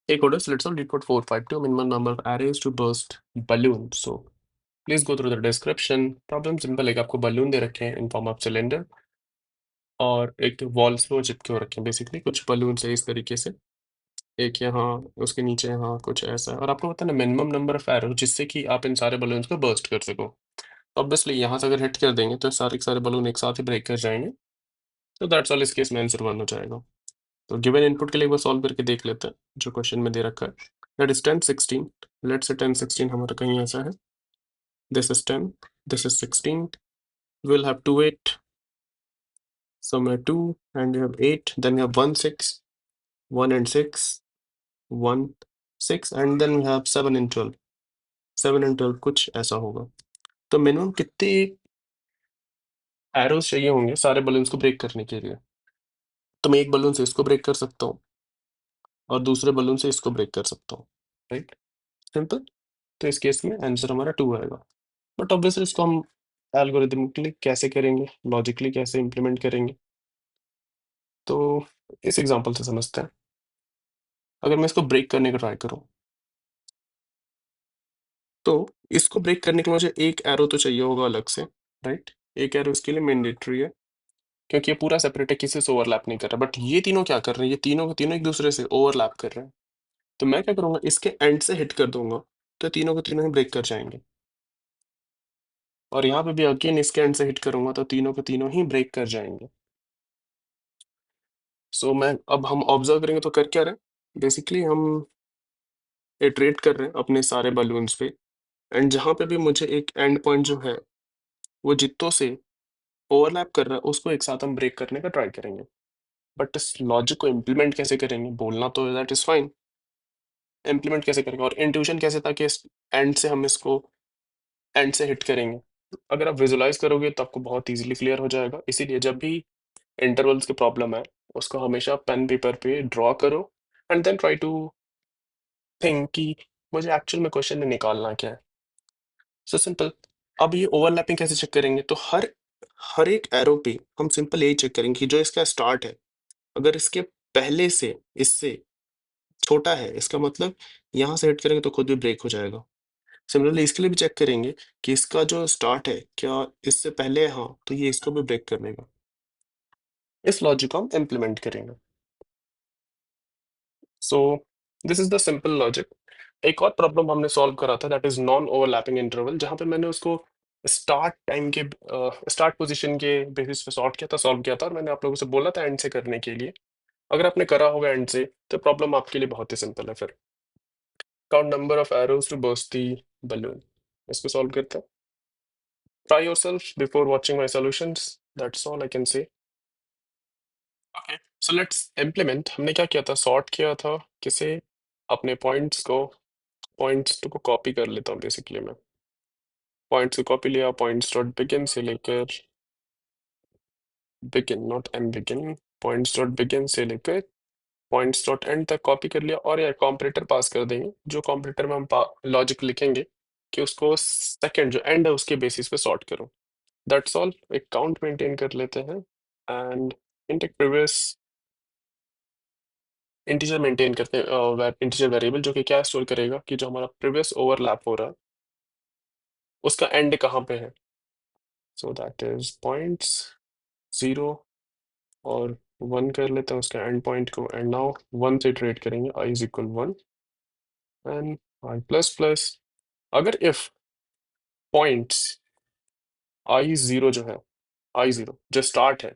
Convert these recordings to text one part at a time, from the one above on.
Hey coders, let's solve LeetCode 452, minimum number of arrays to burst balloon. So please go through the description. Problem simple है कि आपको balloon दे रखे हैं in form of cylinder और एक walls पे वो चिपके हो रखे हैं बेसिकली कुछ balloons है इस तरीके से, एक यहाँ उसके नीचे यहाँ कुछ ऐसा है और आपको पता है ना मिनिमम नंबर ऑफ एरो जिससे कि आप इन सारे balloons को burst कर सको। ऑब्वियसली यहाँ से अगर हिट कर देंगे तो सारे के सारे balloon एक साथ ही ब्रेक कर जाएंगे, तो दैट्स ऑल। इस केस में आंसर 1 हो जाएगा। तो गिवन इनपुट के लिए वो सॉल्व करके देख लेते हैं जो क्वेश्चन में दे रखा है। दैट इज 10 16, लेट्स से 10 16 हमारा कहीं ऐसा है, this is 10, this is 16, we'll have 2 8, somewhere 2, and you have 8, then you have 1 6, 1 and 6, 1 6, and then we have 7 and 12, 7 and 12 कुछ ऐसा होगा। तो मिनिमम कितने एरोज चाहिए होंगे सारे बलून्स को ब्रेक करने के लिए? तो मैं एक बलून से इसको ब्रेक कर सकता हूँ और दूसरे बलून से इसको ब्रेक कर सकता हूँ, राइट? सिंपल। तो इस केस में आंसर हमारा 2 आएगा। बट ऑब्वियसली इसको हम एल्गोरिथमिकली कैसे करेंगे, लॉजिकली कैसे इम्प्लीमेंट करेंगे, तो इस एग्जांपल से समझते हैं। अगर मैं इसको ब्रेक करने का ट्राई करूं, तो इसको ब्रेक करने के लिए मुझे एक एरो तो चाहिए होगा अलग से, राइट? एक एरो इसके लिए मैंडेटरी है क्योंकि ये पूरा सेपरेट है, किसी से ओवरलैप नहीं कर रहा। बट ये तीनों क्या कर रहे हैं, ये तीनों के तीनों एक दूसरे से ओवरलैप कर रहे हैं। तो मैं क्या करूंगा, इसके एंड से हिट कर दूंगा तो तीनों के तीनों ही ब्रेक कर जाएंगे, और यहाँ पे भी अगेन इसके एंड से हिट करूंगा तो तीनों के तीनों ही ब्रेक कर जाएंगे। सो मैं अब हम ऑब्जर्व करेंगे तो कर क्या रहे हैं, बेसिकली हम इटरेट कर रहे हैं अपने सारे बलून्स पे, एंड जहाँ पे भी मुझे एक एंड पॉइंट जो है वो जितनों से ओवरलैप कर रहा है उसको एक साथ हम ब्रेक करने का ट्राई करेंगे। बट इस लॉजिक को इम्प्लीमेंट कैसे करेंगे, बोलना तो दैट इज फाइन, इम्प्लीमेंट कैसे करेंगे और इंट्यूशन कैसे, ताकि इस एंड से हम इसको एंड से हिट करेंगे। अगर आप विजुलाइज करोगे तो आपको बहुत इजीली क्लियर हो जाएगा। इसीलिए जब भी इंटरवल्स की प्रॉब्लम है उसको हमेशा पेन पेपर पे ड्रॉ करो and then try to think कि मुझे एक्चुअल में क्वेश्चन में निकालना क्या है। So simple. अब ये ओवरलैपिंग कैसे चेक करेंगे, तो हर हर एक एरो पे हम सिंपल यही चेक करेंगे कि जो इसका स्टार्ट है, अगर इसके पहले से इससे छोटा है, इसका मतलब यहाँ से हिट करेंगे तो खुद भी ब्रेक हो जाएगा। सिमिलरली इसके लिए भी चेक करेंगे कि इसका जो स्टार्ट है क्या इससे पहले है, हाँ तो ये इसको भी ब्रेक कर देगा। इस लॉजिक को हम इम्प्लीमेंट करेंगे। So this is the simple logic. एक और प्रॉब्लम हमने सॉल्व करा था, that is non overlapping interval, जहां पे मैंने उसको स्टार्ट टाइम के स्टार्ट पोजीशन के बेसिस पे सॉर्ट किया था, सॉल्व किया था, और मैंने आप लोगों से बोला था एंड से करने के लिए। अगर आपने करा होगा एंड से तो प्रॉब्लम आपके लिए बहुत ही सिंपल है। फिर count number of arrows to burst the balloon, इसको सॉल्व करते हैं। Try yourself before watching my solutions, that's all I can say. Okay, so let's implement. हमने क्या किया था, सॉर्ट किया था किसे, अपने पॉइंट्स को कॉपी कर लेता हूँ बेसिकली मैं। पॉइंट्स को कॉपी लिया, पॉइंट्स डॉट बिगिन से लेकर begin, not M begin, points dot begin से लेकर पॉइंट्स डॉट एंड तक कॉपी कर लिया, और यार कॉम्परेटर पास कर देंगे, जो कॉम्परेटर में हम लॉजिक लिखेंगे कि उसको सेकंड जो एंड है उसके बेसिस पे सॉर्ट करो। That's all. एक काउंट मेंटेन कर लेते हैं एंड इंट एक प्रीवियस इंटीजर मेंटेन करते हैं, इंटीजर वेरिएबल जो कि क्या स्टोर करेगा कि जो हमारा प्रीवियस ओवरलैप हो रहा है उसका एंड कहाँ पे है। सो दैट इज पॉइंट्स 0 और 1 कर लेते हैं उसका एंड पॉइंट को, एंड नाउ 1 से इटरेट करेंगे, i is equal 1 and i plus plus. अगर इफ पॉइंट्स i0 जो है, i0 जो स्टार्ट है,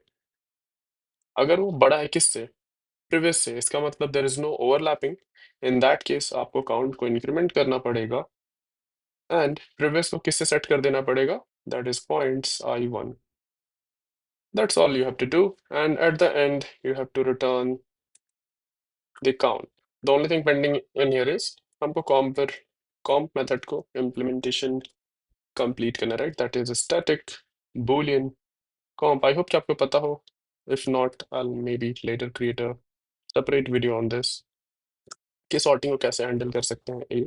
अगर वो बड़ा है किससे, प्रीवियस से, इसका मतलब there is no overlapping. In that case आपको काउंट को इंक्रीमेंट करना पड़ेगा एंड प्रीवियस को किससे सेट कर देना पड़ेगा, that is points i1। That's all you have to do, and at the end you have to return the count. The only thing pending in here is हमको comp method को implementation complete करना, right? That is a static boolean comp. I hope कि आपको पता हो. If not, I'll maybe later create a separate video on this कि sorting को कैसे handle कर सकते हैं.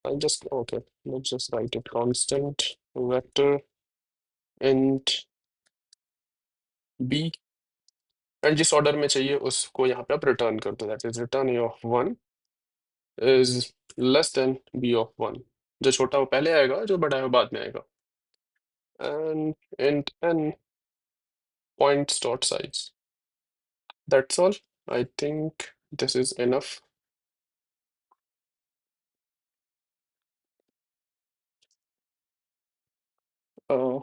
I'll just okay. Let's just write it constant vector int b, and जिस ऑर्डर में चाहिए उसको यहाँ पे आप रिटर्न कर दो, that is return A of 1 is less than b of 1. जो छोटा वो पहले आएगा, जो बड़ा है वो बाद में आएगा. And int n points dot size. That's all. I think this is enough. Uh,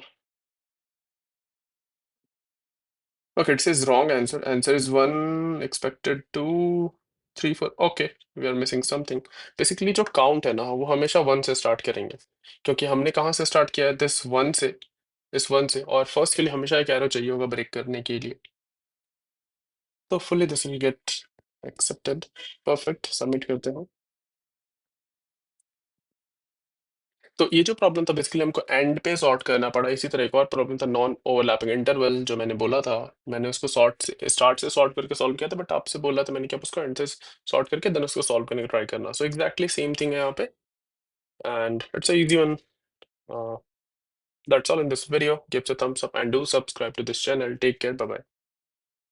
okay, it says wrong answer. Answer is 1, expected 2, 3, 4. Okay, we are missing something. Basically जो count है ना वो हमेशा 1 से start करेंगे, क्योंकि हमने कहाँ से start किया है, this 1 से, इस 1 से, और first के लिए हमेशा एक arrow चाहिए होगा break करने के लिए. तो fully this will get accepted. Perfect. Submit करते हैं. तो ये जो प्रॉब्लम था बेसिकली हमको एंड पे सॉर्ट करना पड़ा. इसी तरह एक और प्रॉब्लम था नॉन ओवरलैपिंग इंटरवल, जो मैंने बोला था. मैंने उसको स्टार्ट से सॉर्ट करके सॉल्व किया था, बट आपसे बोला था मैंने कि आप उसको एंड से सॉर्ट करके देन उसको सॉल्व करने का ट्राई करना. सो एग्जैक्टली सेम थिंग है यहाँ पे, and it's a easy one. That's all in this video. Give us a thumbs up and do subscribe to this channel. Take care. Bye bye.